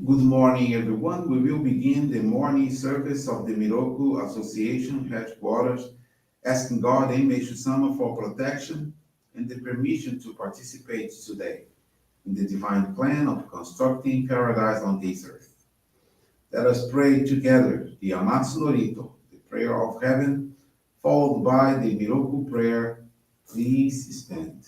Good morning, everyone. We will begin the morning service of the Miroku Association headquarters, asking God and Meishu-sama for protection and the permission to participate today in the divine plan of constructing paradise on this earth. Let us pray together the Amatsu-Norito, the prayer of heaven, followed by the Miroku Prayer. Please stand.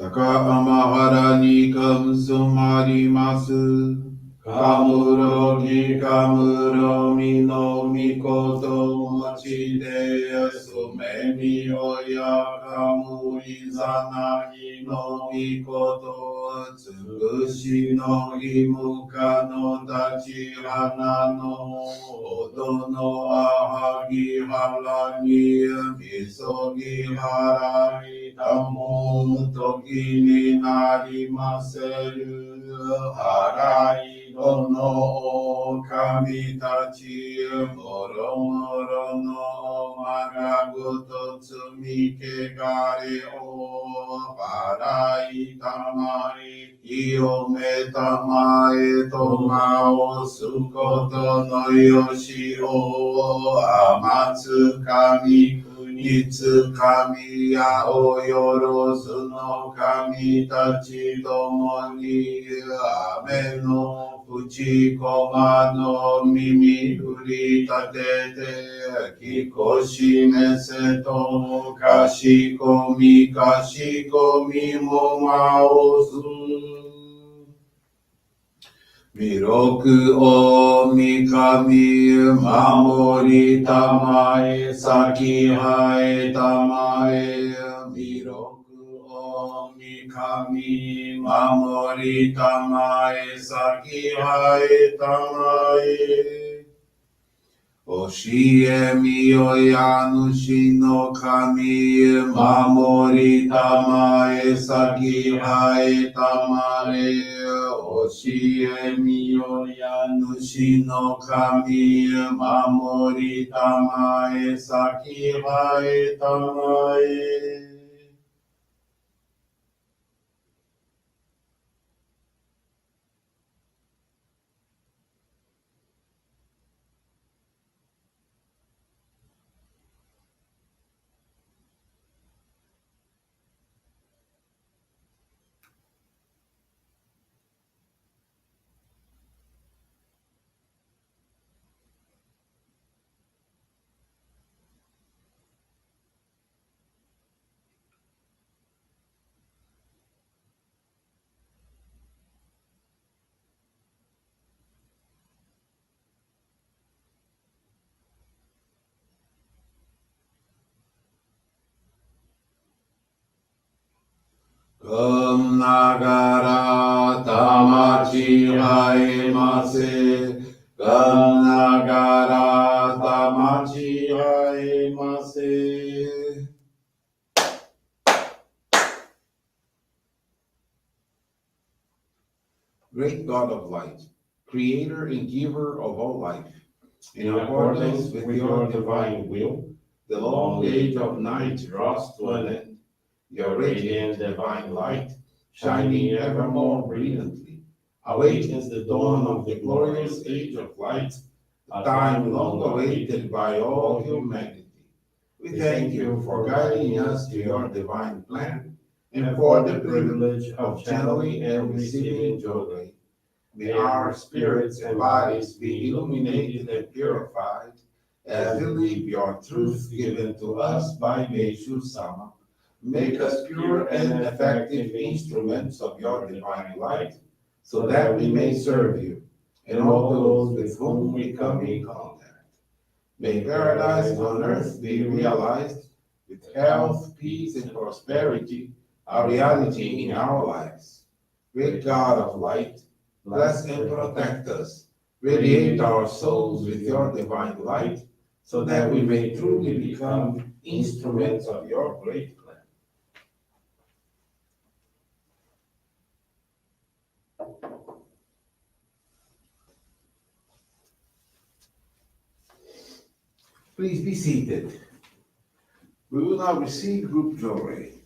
高天原にかむそまります。かむろぎかむろみのみこともちでやすめみおやかむいざなぎのみことつくしのぎむかのたちはなのおどのあはぎはらにみそぎはらいたもときになりませる。払いどの神たちもろもろのまがごと積みけがれを払いたまい清めたまえとまおすことのよしを天つ神いつ神やおよろずの神たちともに雨の淵駒の耳振り立てて聞こしめせとかしこみもまおす弥勒を三神守りたまえ先生えたまえ弥勒を三神守りたまえ先生えたまえ教えみよや主の神守りたまえ先生えたまえ教えみよや主の神守りたまえ先生えたまえながらたまちあえませ。ながらたまちあえませ。Great God of light, creator and giver of all life, in accordance with your divine will, the long age of night draws to an end. Your radiant divine light, shining ever more brilliantly, awakens the dawn of the glorious age of light, a time long awaited by all humanity. We thank you for guiding us to your divine plan and for the privilege of channeling and receiving Johrei. May our spirits and bodies be illuminated and purified as we live your truth given to us by Meishu-sama. Make us pure and effective instruments of your divine light, so that we may serve you and all those with whom we come in contact. May paradise on earth be realized with health, peace, and prosperity, a reality in our lives. Great God of light, bless and protect us. Radiate our souls with your divine light, so that we may truly become instruments of your great plan. Please be seated. We will now receive group Johrei.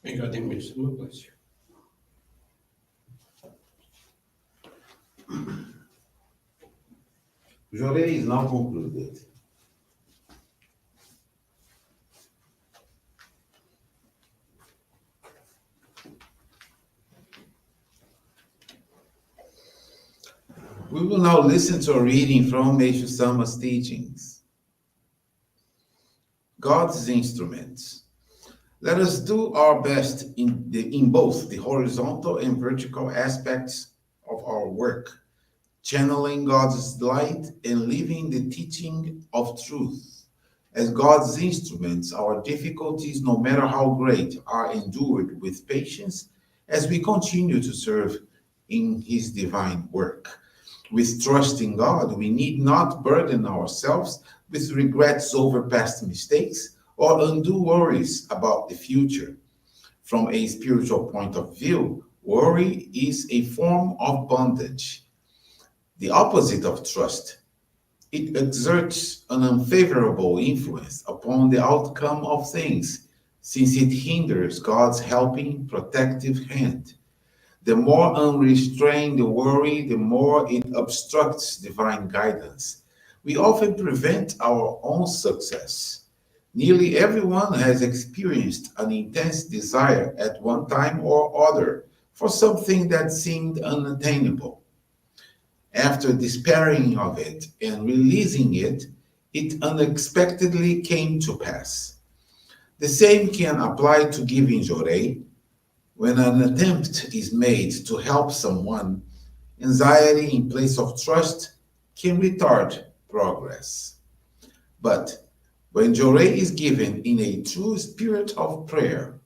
May God and Meishu-sama bless you. Johrei is now concluded. We will now listen to a reading from Meishu-sama's teachings. God's instruments. Let us do our best in both the horizontal and vertical aspects of our work, channeling God's light and living the teaching of truth. As God's instruments, our difficulties, no matter how great, are endured with patience as we continue to serve in His divine work. With trust in God, we need not burden ourselves with regrets over past mistakes or undue worries about the future. From a spiritual point of view, worry is a form of bondage, the opposite of trust. It exerts an unfavorable influence upon the outcome of things, since it hinders God's helping, protective hand. The more unrestrained the worry, the more it obstructs divine guidance. We often prevent our own success. Nearly everyone has experienced an intense desire at one time or other for something that seemed unattainable. After despairing of it and releasing it, it unexpectedly came to pass. The same can apply to giving Johrei. When an attempt is made to help someone, anxiety in place of trust can retard progress. But when Johrei is given in a true spirit of prayer,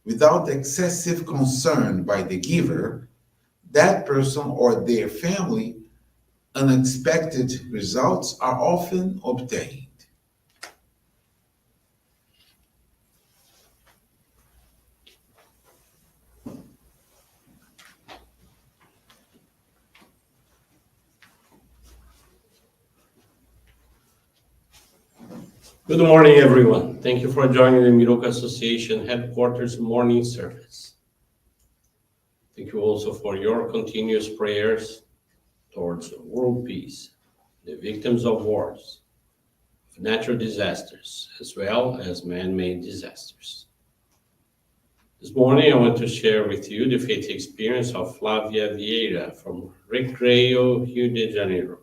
without excessive concern by the giver, that person or their family, unexpected results are often obtained. Good morning, everyone. Thank you for joining the Miroku Association headquarters morning service. Thank you also for your continuous prayers towards world peace, the victims of wars, of natural disasters, as well as man-made disasters. This morning, I want to share with you the faith experience of Flavia Vieira from Recreio, Rio de Janeiro.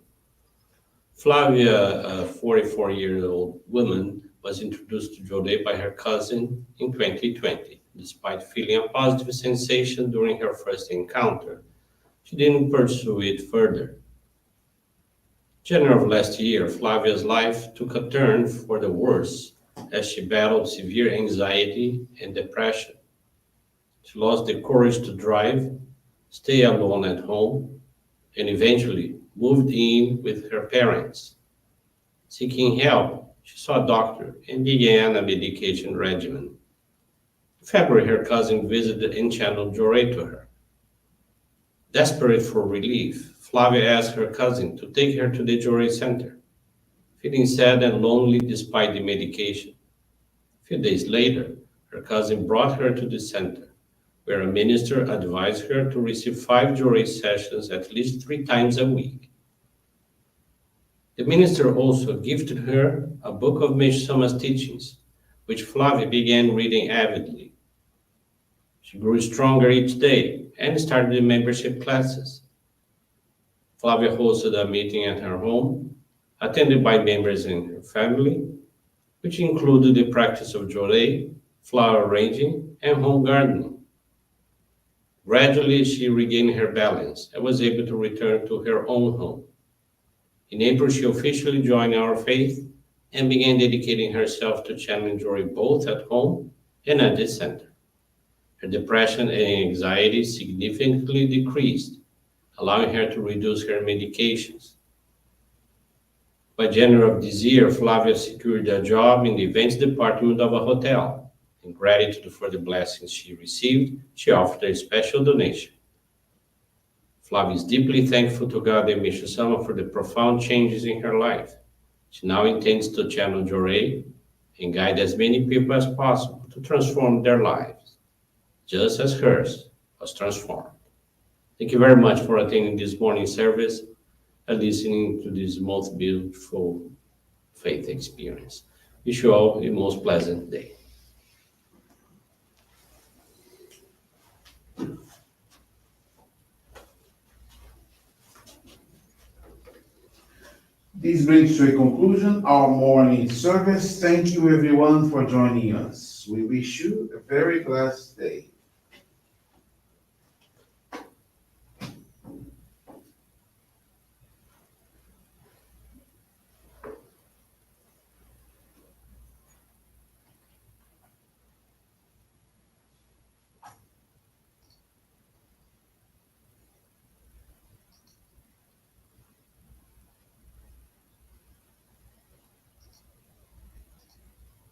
Flavia, a 44-year-old woman, was introduced to Johrei by her cousin in 2020. Despite feeling a positive sensation during her first encounter, she didn't pursue it further. January of last year, Flavia's life took a turn for the worse as she battled severe anxiety and depression. She lost the courage to drive, stay alone at home, and eventually moved in with her parents. Seeking help, she saw a doctor and began a medication regimen. In February, her cousin visited and channeled Johrei to her. Desperate for relief, Flavia asked her cousin to take her to the Johrei Center, feeling sad and lonely despite the medication. A few days later, her cousin brought her to the center, where a minister advised her to receive 5 Johrei sessions at least 3 times a week. The minister also gifted her a book of Meishu-sama's teachings, which Flavia began reading avidly. She grew stronger each day and started the membership classes. Flavia hosted a meeting at her home, attended by members in her family, which included the practice of Johrei, flower arranging, and home gardening. Gradually, she regained her balance and was able to return to her own home. In April, she officially joined our faith and began dedicating herself to channeling Johrei both at home and at the center. Her depression and anxiety significantly decreased, allowing her to reduce her medications. By January of this year, Flavia secured a job in the events department of a hotel. In gratitude for the blessings she received, she offered a special donation. Flavia is deeply thankful to God and Meishu-sama for the profound changes in her life. She now intends to channel Johrei and guide as many people as possible to transform their lives. just as hers was transformed. Thank you very much for attending this morning service and listening to this most beautiful faith experience. Wish you all a most pleasant day. This brings to a conclusion our morning service. Thank you everyone for joining us. We wish you a very blessed day.